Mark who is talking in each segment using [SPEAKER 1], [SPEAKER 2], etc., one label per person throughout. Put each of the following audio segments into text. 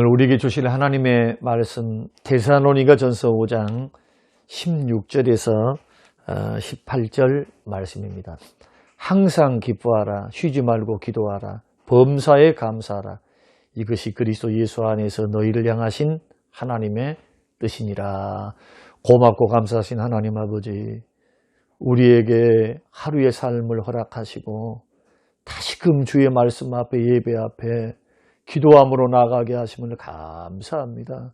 [SPEAKER 1] 오늘 우리에게 주실 하나님의 말씀 데살로니가전서 5장 16절에서 18절 말씀입니다. 항상 기뻐하라, 쉬지 말고 기도하라, 범사에 감사하라. 이것이 그리스도 예수 안에서 너희를 향하신 하나님의 뜻이니라. 고맙고 감사하신 하나님 아버지, 우리에게 하루의 삶을 허락하시고 다시금 주의 말씀 앞에, 예배 앞에 기도함으로 나가게 하심을 감사합니다.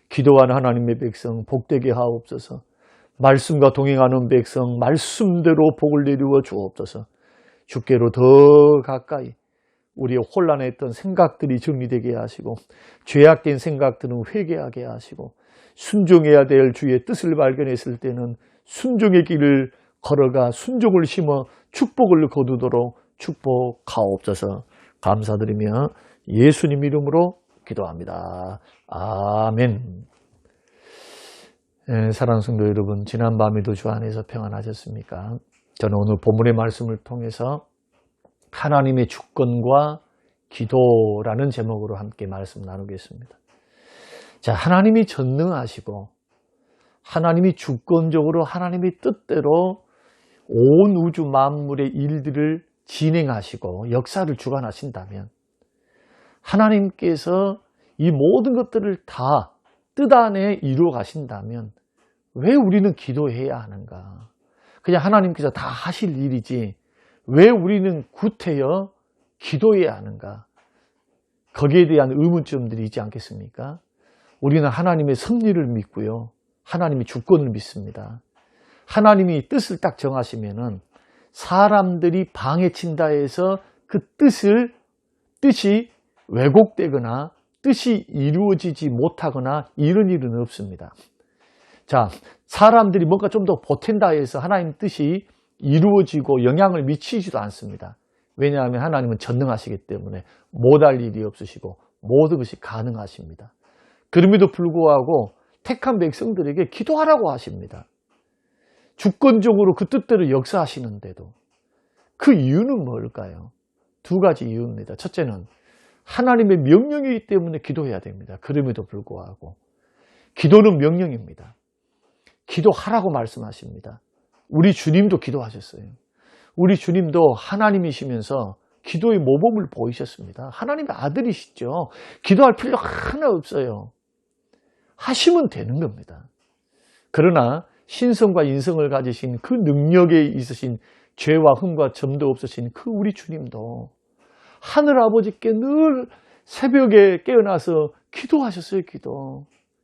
[SPEAKER 1] 기도하는 하나님의 백성 복되게 하옵소서. 말씀과 동행하는 백성 말씀대로 복을 내리워 주옵소서. 주께로 더 가까이 우리의 혼란했던 생각들이 정리되게 하시고 죄악된 생각들은 회개하게 하시고 순종해야 될 주의 뜻을 발견했을 때는 순종의 길을 걸어가 순종을 심어 축복을 거두도록 축복하옵소서. 감사드리며 예수님 이름으로 기도합니다. 아멘. 사랑하는 성도 여러분, 지난 밤에도 주 안에서 평안하셨습니까? 저는 오늘 본문의 말씀을 통해서 하나님의 주권과 기도라는 제목으로 함께 말씀 나누겠습니다. 자, 하나님이 전능하시고 하나님이 주권적으로 하나님의 뜻대로 온 우주 만물의 일들을 진행하시고 역사를 주관하신다면 하나님께서 이 모든 것들을 다 뜻 안에 이루어 가신다면 왜 우리는 기도해야 하는가? 그냥 하나님께서 다 하실 일이지 왜 우리는 구태여 기도해야 하는가? 거기에 대한 의문점들이 있지 않겠습니까? 우리는 하나님의 섭리를 믿고요. 하나님의 주권을 믿습니다. 하나님이 뜻을 딱 정하시면은 사람들이 방해친다 해서 그 뜻이 왜곡되거나 뜻이 이루어지지 못하거나 이런 일은 없습니다. 자, 사람들이 뭔가 좀 더 보탠다 해서 하나님 뜻이 이루어지고 영향을 미치지도 않습니다. 왜냐하면 하나님은 전능하시기 때문에 못할 일이 없으시고 모든 것이 가능하십니다. 그럼에도 불구하고 택한 백성들에게 기도하라고 하십니다. 주권적으로 그 뜻대로 역사하시는데도 그 이유는 뭘까요? 두 가지 이유입니다. 첫째는 하나님의 명령이기 때문에 기도해야 됩니다. 그럼에도 불구하고 기도는 명령입니다. 기도하라고 말씀하십니다. 우리 주님도 기도하셨어요. 우리 주님도 하나님이시면서 기도의 모범을 보이셨습니다. 하나님의 아들이시죠. 기도할 필요 하나 없어요. 하시면 되는 겁니다. 그러나 신성과 인성을 가지신 그 능력에 있으신 죄와 흠과 점도 없으신 그 우리 주님도 하늘아버지께 늘 새벽에 깨어나서 기도하셨어요.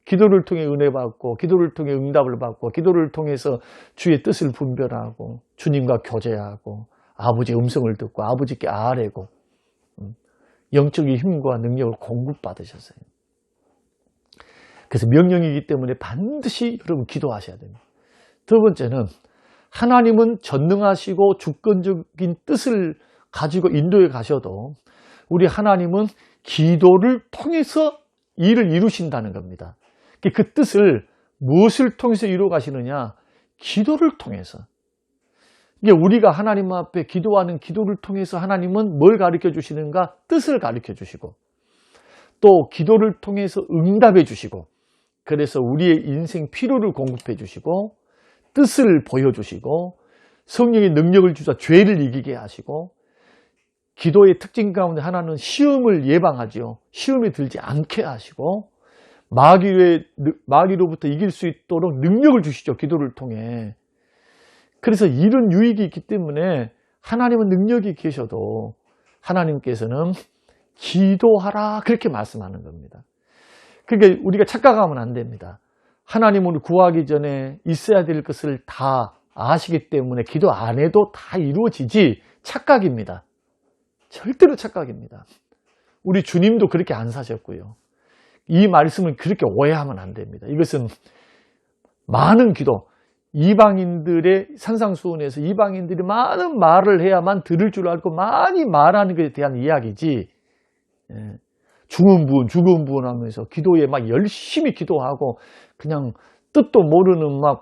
[SPEAKER 1] 기도를 통해 은혜 받고 기도를 통해 응답을 받고 기도를 통해서 주의 뜻을 분별하고 주님과 교제하고 아버지의 음성을 듣고 아버지께 아뢰고 영적인 힘과 능력을 공급받으셨어요. 그래서 명령이기 때문에 반드시 여러분 기도하셔야 됩니다. 두 번째는 하나님은 전능하시고 주권적인 뜻을 가지고 인도에 가셔도 우리 하나님은 기도를 통해서 일을 이루신다는 겁니다. 그 뜻을 무엇을 통해서 이루어 가시느냐? 기도를 통해서. 이게 우리가 하나님 앞에 기도하는 기도를 통해서 하나님은 뭘 가르쳐 주시는가? 뜻을 가르쳐 주시고 또 기도를 통해서 응답해 주시고 그래서 우리의 인생 필요를 공급해 주시고 뜻을 보여주시고 성령의 능력을 주사 죄를 이기게 하시고 기도의 특징 가운데 하나는 시험을 예방하죠. 시험에 들지 않게 하시고 마귀로부터 이길 수 있도록 능력을 주시죠. 기도를 통해. 그래서 이런 유익이 있기 때문에 하나님은 능력이 계셔도 하나님께서는 기도하라 그렇게 말씀하는 겁니다. 그러니까 우리가 착각하면 안 됩니다. 하나님을 구하기 전에 있어야 될 것을 다 아시기 때문에 기도 안 해도 다 이루어지지 착각입니다. 절대로 착각입니다. 우리 주님도 그렇게 안 사셨고요. 이 말씀을 그렇게 오해하면 안 됩니다. 이것은 많은 기도, 이방인들의 산상수훈에서 이방인들이 많은 말을 해야만 들을 줄 알고 많이 말하는 것에 대한 이야기지 중언부언 하면서 기도에 막 열심히 기도하고 그냥 뜻도 모르는 막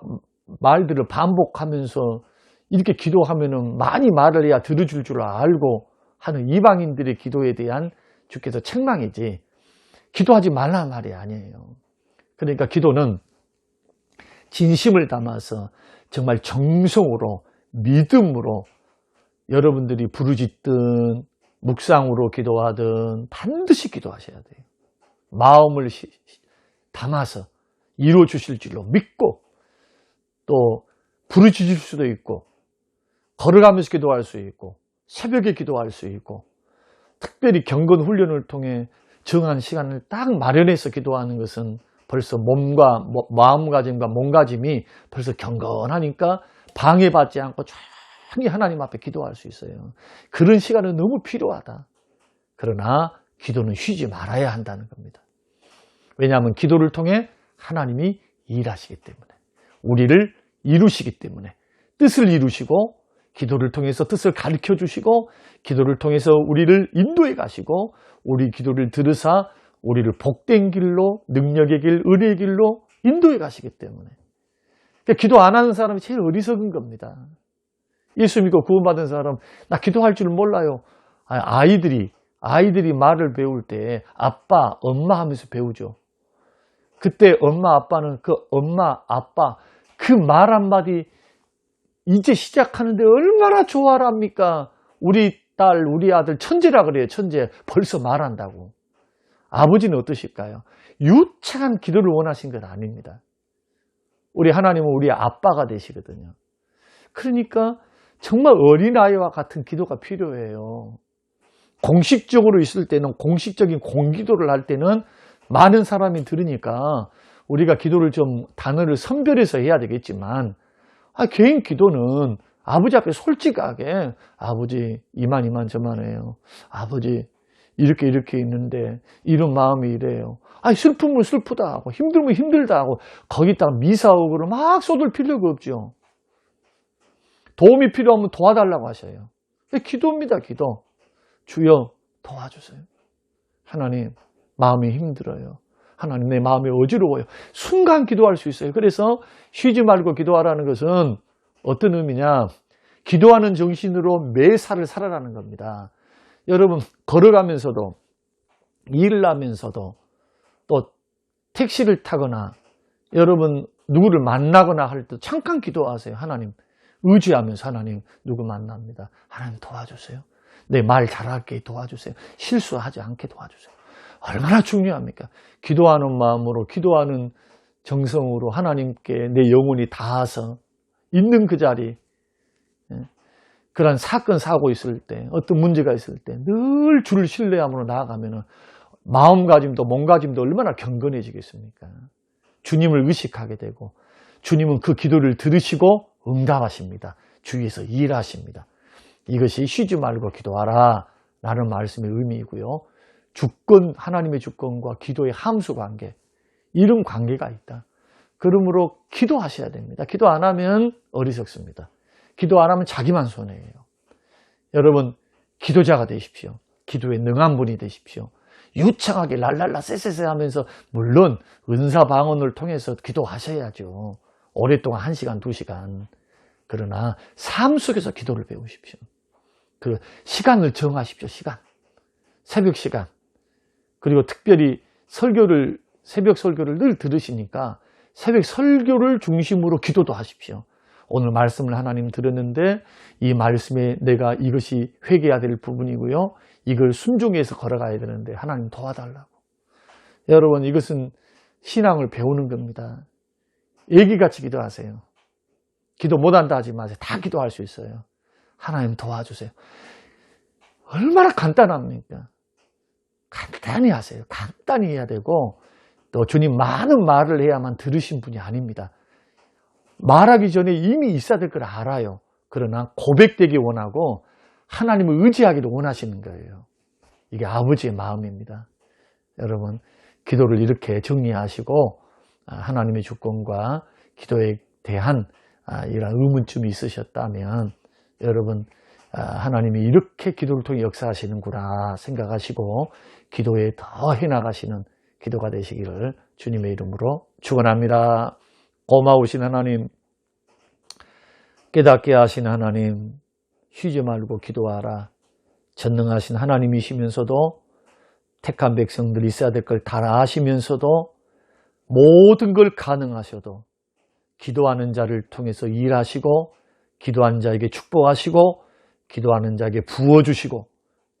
[SPEAKER 1] 말들을 반복하면서 이렇게 기도하면은 많이 말을 해야 들어줄 줄 알고 하는 이방인들의 기도에 대한 주께서 책망이지 기도하지 말란 말이 아니에요. 그러니까 기도는 진심을 담아서 정말 정성으로 믿음으로 여러분들이 부르짖든 묵상으로 기도하든 반드시 기도하셔야 돼요. 마음을 담아서 이루어 주실 줄로 믿고 또 부르짖을 수도 있고 걸어가면서 기도할 수 있고 새벽에 기도할 수 있고 특별히 경건 훈련을 통해 정한 시간을 딱 마련해서 기도하는 것은 벌써 몸과 마음가짐과 몸가짐이 벌써 경건하니까 방해받지 않고 조용히 하나님 앞에 기도할 수 있어요. 그런 시간은 너무 필요하다. 그러나 기도는 쉬지 말아야 한다는 겁니다. 왜냐하면 기도를 통해 하나님이 일하시기 때문에 우리를 이루시기 때문에 뜻을 이루시고 기도를 통해서 뜻을 가르쳐 주시고 기도를 통해서 우리를 인도해 가시고 우리 기도를 들으사 우리를 복된 길로 능력의 길, 은혜의 길로 인도해 가시기 때문에 그러니까 기도 안 하는 사람이 제일 어리석은 겁니다. 예수 믿고 구원받은 사람 나 기도할 줄 몰라요. 아이들이 말을 배울 때 아빠, 엄마 하면서 배우죠. 그때 엄마, 아빠는 그 엄마, 아빠 그 말 한마디 이제 시작하는데 얼마나 좋아랍니까? 우리 딸, 우리 아들 천재라 그래요. 천재. 벌써 말한다고. 아버지는 어떠실까요? 유창한 기도를 원하신 건 아닙니다. 우리 하나님은 우리 아빠가 되시거든요. 그러니까 정말 어린아이와 같은 기도가 필요해요. 공식적으로 있을 때는 공식적인 공기도를 할 때는 많은 사람이 들으니까 우리가 기도를 좀 단어를 선별해서 해야 되겠지만 개인 기도는 아버지 앞에 솔직하게 아버지 이만저만해요. 아버지 이렇게 있는데 이런 마음이 이래요. 슬프면 슬프다 하고 힘들면 힘들다 하고 거기다가 미사옥으로 막 쏟을 필요가 없죠. 도움이 필요하면 도와달라고 하셔요. 기도입니다. 기도. 주여 도와주세요. 하나님 마음이 힘들어요. 하나님 내 마음이 어지러워요. 순간 기도할 수 있어요. 그래서 쉬지 말고 기도하라는 것은 어떤 의미냐? 기도하는 정신으로 매사를 살아라는 겁니다. 여러분 걸어가면서도 일을 하면서도 또 택시를 타거나 여러분 누구를 만나거나 할 때 잠깐 기도하세요. 하나님 의지하면서 하나님 누구 만납니다. 하나님 도와주세요. 내 말 잘할게 도와주세요. 실수하지 않게 도와주세요. 얼마나 중요합니까? 기도하는 마음으로 기도하는 정성으로 하나님께 내 영혼이 닿아서 있는 그 자리 그런 사건 사고 있을 때 어떤 문제가 있을 때 늘 주를 신뢰함으로 나아가면 마음가짐도 몸가짐도 얼마나 경건해지겠습니까? 주님을 의식하게 되고 주님은 그 기도를 들으시고 응답하십니다. 주위에서 일하십니다. 이것이 쉬지 말고 기도하라 라는 말씀의 의미이고요. 주권, 하나님의 주권과 기도의 함수관계 이런 관계가 있다. 그러므로 기도하셔야 됩니다. 기도 안 하면 어리석습니다. 기도 안 하면 자기만 손해예요. 여러분 기도자가 되십시오. 기도에 능한 분이 되십시오. 유창하게 랄랄라 쎄쎄쎄 하면서 물론 은사방언을 통해서 기도하셔야죠. 오랫동안 1시간, 2시간. 그러나 삶 속에서 기도를 배우십시오. 그 시간을 정하십시오. 시간. 새벽 시간. 그리고 특별히 새벽 설교를 늘 들으시니까 새벽 설교를 중심으로 기도도 하십시오. 오늘 말씀을 하나님 들었는데 이 말씀에 내가 이것이 회개해야 될 부분이고요. 이걸 순종해서 걸어가야 되는데 하나님 도와달라고. 여러분 이것은 신앙을 배우는 겁니다. 애기같이 기도하세요. 기도 못한다 하지 마세요. 다 기도할 수 있어요. 하나님 도와주세요. 얼마나 간단합니까? 간단히 하세요. 간단히 해야 되고 또 주님 많은 말을 해야만 들으신 분이 아닙니다. 말하기 전에 이미 있어야 될 걸 알아요. 그러나 고백되기 원하고 하나님을 의지하기도 원하시는 거예요. 이게 아버지의 마음입니다. 여러분 기도를 이렇게 정리하시고 하나님의 주권과 기도에 대한 이런 의문점이 있으셨다면 여러분 하나님이 이렇게 기도를 통해 역사하시는구나 생각하시고 기도에 더 해나가시는 기도가 되시기를 주님의 이름으로 축원합니다. 고마우신 하나님, 깨닫게 하신 하나님, 쉬지 말고 기도하라. 전능하신 하나님이시면서도 택한 백성들이 있어야 될 걸 다 아시면서도 모든 걸 가능하셔도 기도하는 자를 통해서 일하시고 기도하는 자에게 축복하시고 기도하는 자에게 부어주시고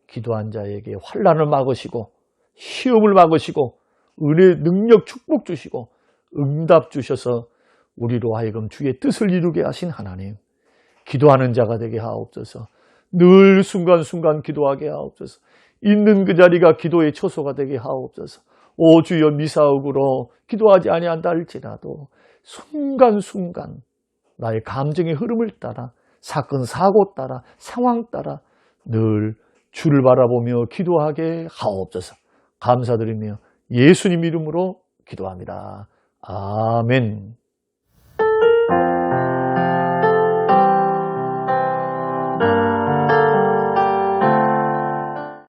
[SPEAKER 1] 기도한 자에게 환난을 막으시고 시험을 막으시고 은혜, 능력, 축복 주시고 응답 주셔서 우리로 하여금 주의 뜻을 이루게 하신 하나님, 기도하는 자가 되게 하옵소서. 늘 순간순간 기도하게 하옵소서. 있는 그 자리가 기도의 처소가 되게 하옵소서. 오 주여, 미사옥으로 기도하지 아니한다 할지라도 순간순간 나의 감정의 흐름을 따라 사건 사고 따라 상황 따라 늘 주를 바라보며 기도하게 하옵소서. 감사드리며 예수님 이름으로 기도합니다. 아멘.